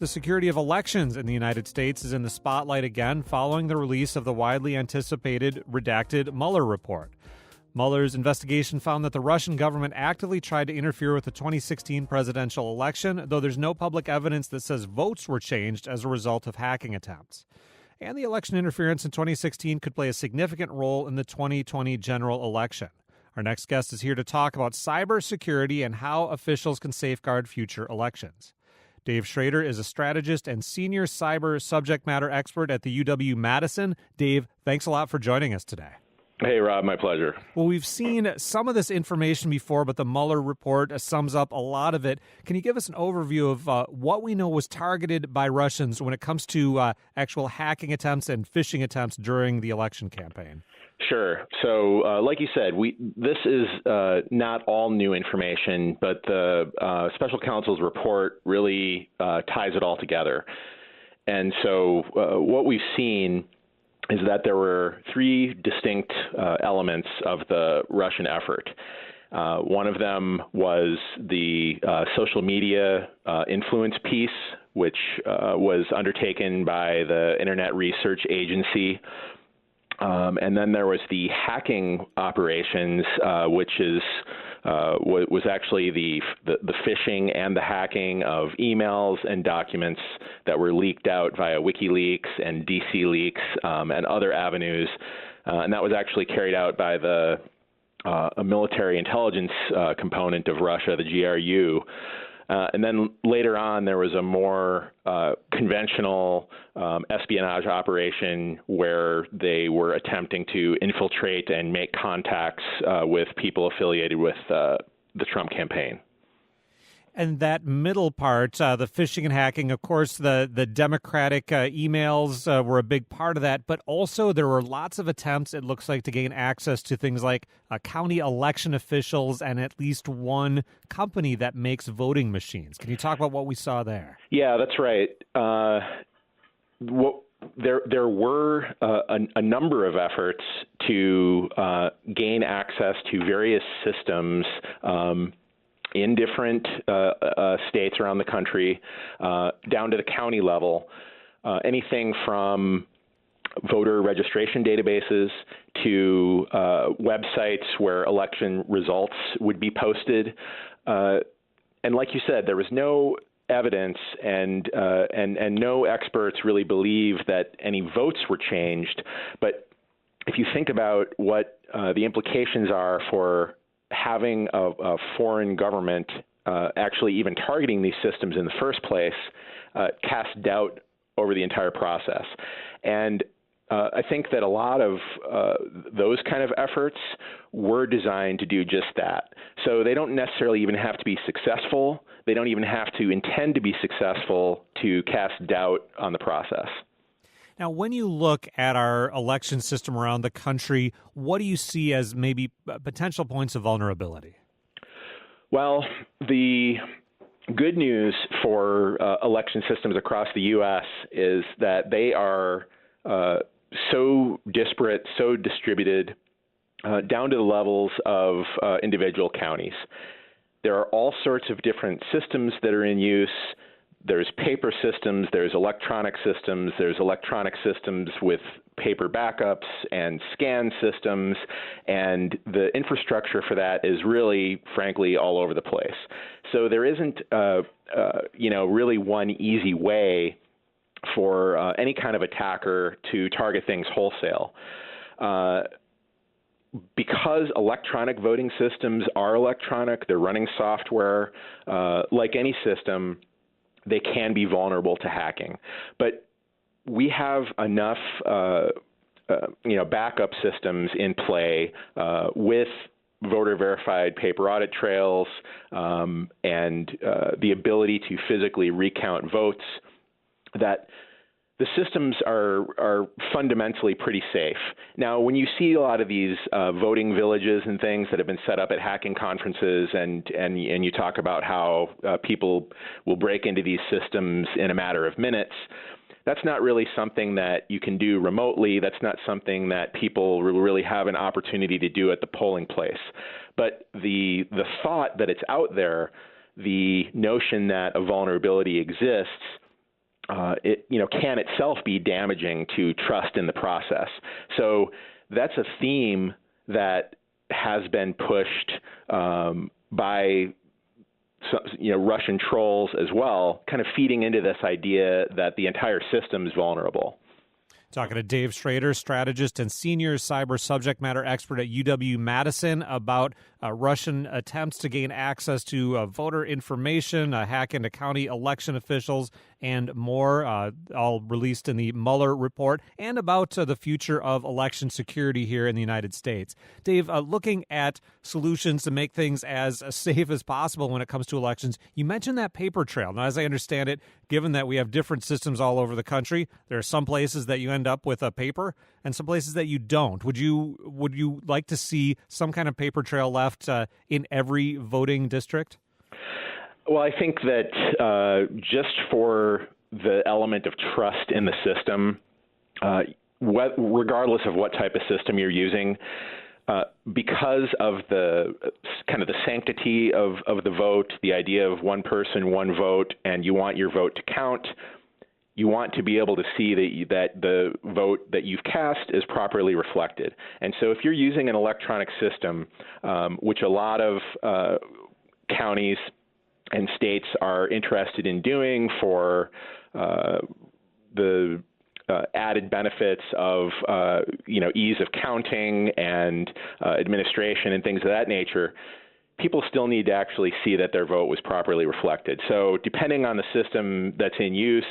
The security of elections in the United States is in the spotlight again following the release of the widely anticipated redacted Mueller report. Mueller's investigation found that the Russian government actively tried to interfere with the 2016 presidential election, though there's no public evidence that says votes were changed as a result of hacking attempts. And the election interference in 2016 could play a significant role in the 2020 general election. Our next guest is here to talk about cybersecurity and how officials can safeguard future elections. Dave Schrader is a strategist and senior cyber subject matter expert at the UW-Madison. Dave, thanks a lot for joining us today. Hey, Rob, my pleasure. Well, we've seen some of this information before, but the Mueller report sums up a lot of it. Can you give us an overview of what we know was targeted by Russians when it comes to actual hacking attempts and phishing attempts during the election campaign? Sure. So, like you said, this is not all new information, but the special counsel's report really ties it all together. And so what we've seen is that there were three distinct elements of the Russian effort. One of them was the social media influence piece, which was undertaken by the Internet Research Agency. And then there was the hacking operations, which was actually the phishing and the hacking of emails and documents that were leaked out via WikiLeaks and DC Leaks and other avenues. And that was actually carried out by a military intelligence component of Russia, the GRU. And then later on, there was a more conventional espionage operation where they were attempting to infiltrate and make contacts with people affiliated with the Trump campaign. And that middle part, the phishing and hacking, of course, the Democratic emails were a big part of that. But also there were lots of attempts, it looks like, to gain access to things like county election officials and at least one company that makes voting machines. Can you talk about what we saw there? Yeah, that's right. There were a number of efforts to gain access to various systems in different states around the country, down to the county level, anything from voter registration databases to websites where election results would be posted. And like you said, there was no evidence and no experts really believe that any votes were changed. But if you think about what the implications are for having a foreign government actually even targeting these systems in the first place casts doubt over the entire process. And I think that a lot of those kind of efforts were designed to do just that. So they don't necessarily even have to be successful. They don't even have to intend to be successful to cast doubt on the process. Now, when you look at our election system around the country, what do you see as maybe potential points of vulnerability? Well, the good news for election systems across the U.S. is that they are so disparate, so distributed, down to the levels of individual counties. There are all sorts of different systems that are in use. There's paper systems, there's electronic systems with paper backups and scan systems, and the infrastructure for that is really, frankly, all over the place. So there isn't, really one easy way for any kind of attacker to target things wholesale. Because electronic voting systems are electronic, they're running software, like any system, they can be vulnerable to hacking. But we have enough, backup systems in play with voter-verified paper audit trails and the ability to physically recount votes that the systems are fundamentally pretty safe. Now, when you see a lot of these voting villages and things that have been set up at hacking conferences, and you talk about how people will break into these systems in a matter of minutes, that's not really something that you can do remotely. That's not something that people really have an opportunity to do at the polling place. But the thought that it's out there, the notion that a vulnerability exists, it can itself be damaging to trust in the process. So that's a theme that has been pushed by Russian trolls as well, kind of feeding into this idea that the entire system is vulnerable. Talking to Dave Schrader, strategist and senior cyber subject matter expert at UW-Madison, about Russian attempts to gain access to voter information, hack into county election officials, and more, all released in the Mueller report, and about the future of election security here in the United States. Dave, looking at solutions to make things as safe as possible when it comes to elections, you mentioned that paper trail. Now, as I understand it, given that we have different systems all over the country, there are some places that you end up with a paper and some places that you don't. Would you like to see some kind of paper trail left in every voting district? Well, I think that just for the element of trust in the system, regardless of what type of system you're using, because of the kind of the sanctity of the vote, the idea of one person, one vote, and you want your vote to count, you want to be able to see that the vote that you've cast is properly reflected. And so if you're using an electronic system, which a lot of counties and states are interested in doing for the added benefits of ease of counting and administration and things of that nature, people still need to actually see that their vote was properly reflected. So depending on the system that's in use,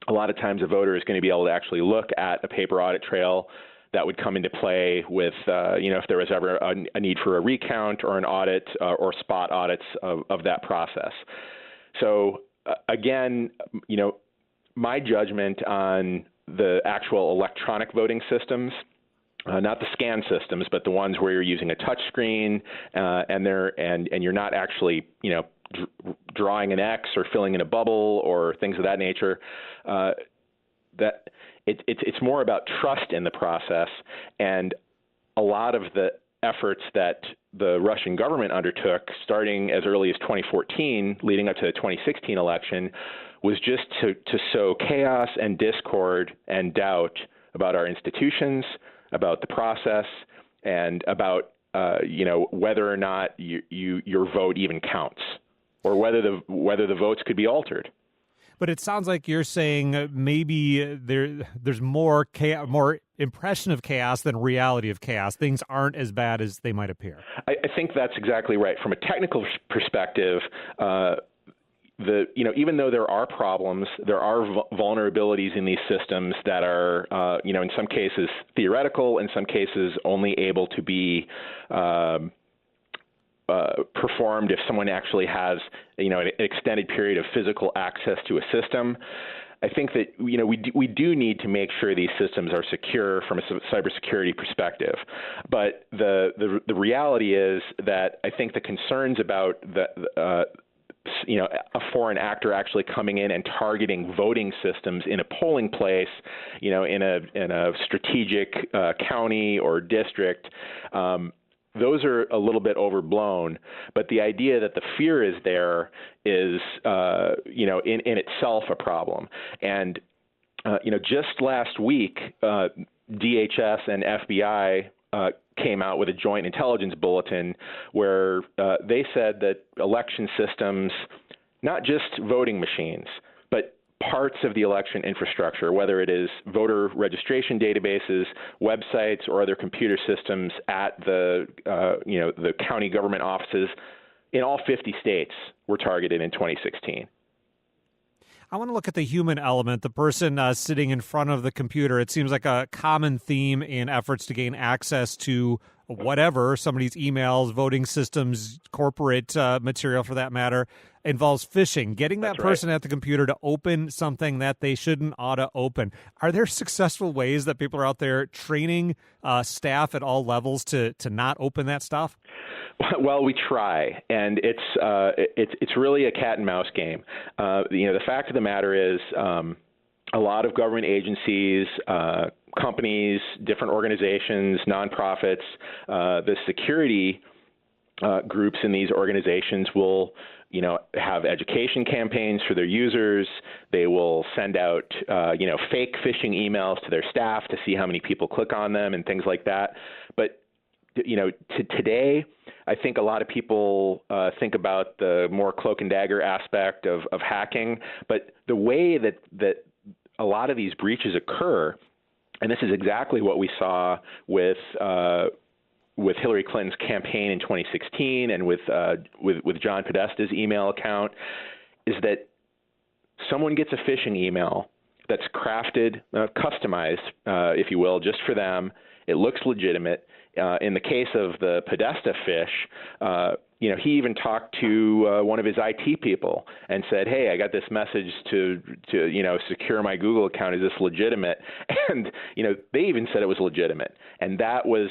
a lot of times a voter is going to be able to actually look at a paper audit trail that would come into play with, if there was ever a need for a recount or an audit or spot audits of that process. So again, my judgment on the actual electronic voting systems, not the scan systems, but the ones where you're using a touch screen and you're not actually, drawing an X or filling in a bubble or things of that nature, that it's more about trust in the process. And a lot of the efforts that the Russian government undertook starting as early as 2014, leading up to the 2016 election, was just to sow chaos and discord and doubt about our institutions, about the process, and about whether or not your vote even counts, or whether the votes could be altered. But it sounds like you're saying maybe there's more impression of chaos than reality of chaos. Things aren't as bad as they might appear. I think that's exactly right. From a technical perspective, even though there are problems, there are vulnerabilities in these systems that are, in some cases theoretical, in some cases only able to be performed if someone actually has, an extended period of physical access to a system. I think that we do need to make sure these systems are secure from a cybersecurity perspective. But the reality is that I think the concerns about a foreign actor actually coming in and targeting voting systems in a polling place, in a strategic county or district, those are a little bit overblown. But the idea that the fear is there is, in itself a problem. And, just last week, DHS and FBI came out with a joint intelligence bulletin where they said that election systems, not just voting machines, but parts of the election infrastructure, whether it is voter registration databases, websites, or other computer systems at the county government offices in all 50 states were targeted in 2016. I want to look at the human element, the person sitting in front of the computer. It seems like a common theme in efforts to gain access to whatever, somebody's emails, voting systems, corporate material for that matter, involves phishing, getting that person at the computer to open something that they shouldn't ought to open. Are there successful ways that people are out there training staff at all levels to not open that stuff? Well, we try, and it's really a cat and mouse game. The fact of the matter is, a lot of government agencies, companies, different organizations, nonprofits, the security groups in these organizations will, have education campaigns for their users. They will send out, fake phishing emails to their staff to see how many people click on them and things like that. But, today, I think a lot of people think about the more cloak and dagger aspect of hacking. But the way that a lot of these breaches occur, and this is exactly what we saw with Hillary Clinton's campaign in 2016 and with John Podesta's email account, is that someone gets a phishing email that's crafted, customized, if you will, just for them. It looks legitimate. In the case of the Podesta phish, he even talked to one of his IT people and said, "Hey, I got this message to secure my Google account. Is this legitimate?" And they even said it was legitimate, and that was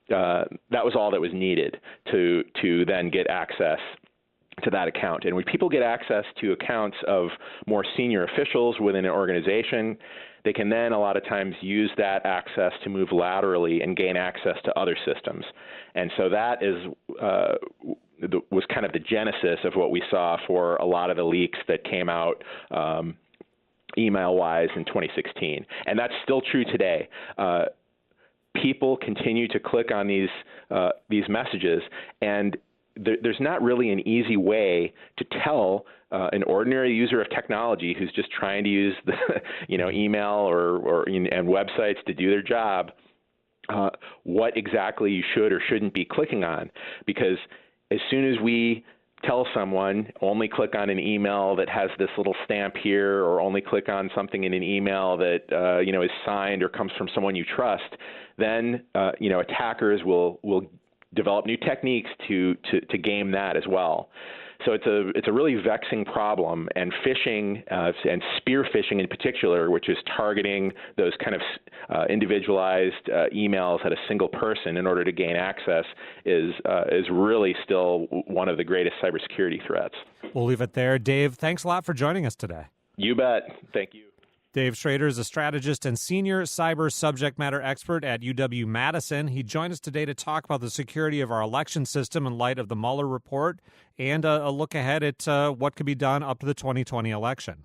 all that was needed to then get access to that account. And when people get access to accounts of more senior officials within an organization, they can then a lot of times use that access to move laterally and gain access to other systems. And so that was kind of the genesis of what we saw for a lot of the leaks that came out email-wise in 2016. And that's still true today. People continue to click on these messages, and there's not really an easy way to tell an ordinary user of technology who's just trying to use the email and websites to do their job what exactly you should or shouldn't be clicking on. Because as soon as we tell someone only click on an email that has this little stamp here, or only click on something in an email that is signed or comes from someone you trust, then attackers will develop new techniques to game that as well. So it's a really vexing problem, and phishing and spear phishing in particular, which is targeting those kind of individualized emails at a single person in order to gain access, is really still one of the greatest cybersecurity threats. We'll leave it there. Dave, thanks a lot for joining us today. You bet. Thank you. Dave Schrader is a strategist and senior cyber subject matter expert at UW-Madison. He joined us today to talk about the security of our election system in light of the Mueller report and a look ahead at what could be done up to the 2020 election.